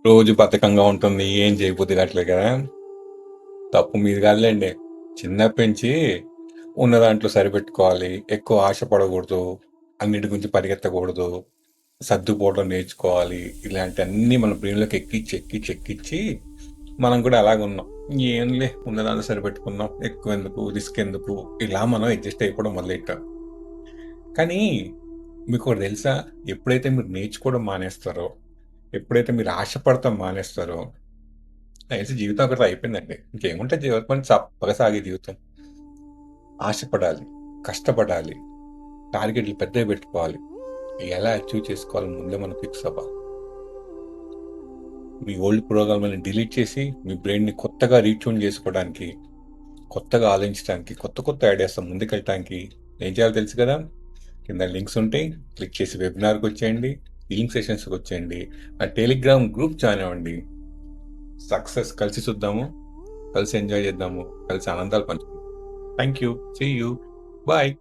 రోజు బద్ధకంగా ఉంటుంది. ఏం చేయబుద్ధి కావట్లేదు కదా! తప్పు మీది కాదులెండి. చిన్నప్పటి నుంచి ఉన్న దాంట్లో సరిపెట్టుకోవాలి. ఎక్కువ ఆశ పడకూడదు. అన్నిటి గురించి పరిగెత్తకూడదు. సర్దుకుపోవడం నేర్చుకోవాలి. ఇలాంటియన్నీ మన బ్రెయిన్‌లోకి ఎక్కిచ్చి మనం కూడా అలాగున్నాం. ఏంలే ఉన్న దాంట్లో సరిపెట్టుకుందాం. ఎక్కువెందుకు, రిస్క్ ఎందుకు, ఇలా మనం అడ్జస్ట్ అయిపోవడం మొదలెట్టాం. కానీ మీకోటి తెలుసా? ఎప్పుడైతే మీరు నేర్చుకోవడం మానేస్తారో, ఎప్పుడైతే మీరు ఆశపడటం మానేస్తారో, నాకు తెలిసి జీవితం అక్కడితో అయిపోయిందండి. ఇంకేముంటది జీవితం చప్పగా సాగే జీవితం. ఆశపడాలి, కష్టపడాలి, టార్గెట్లు పెద్దవి పెట్టుకోవాలి. ఎలా అచీవ్ చేసుకోవాలో ముందే మనం ఫిక్స్ అవ్వాలి. మీ ఓల్డ్ ప్రోగ్రామ్‌లని డిలీట్ చేసి, మీ బ్రెయిన్‌ని కొత్తగా రీట్యూన్ చేసుకోవడానికి, కొత్తగా ఆలోచించడానికి, కొత్త ఐడియాస్‌తో ముందుకెళ్ళటానికి ఏం చేయాలో తెలుసు కదా! కింద లింక్స్ ఉంటాయి. క్లిక్ చేసి వెబినార్‌కొచ్చేయండి. హీలింగ్ సెషన్స్‌కొచ్చేయండి. నా టెలిగ్రామ్ గ్రూప్ జాయిన్ అవ్వండి. సక్సెస్ కలిసి చూద్దాము. కలిసి ఎంజాయ్ చేద్దాము. కలిసి ఆనందాలు పంచుకుందాం. Thank you. See you. Bye.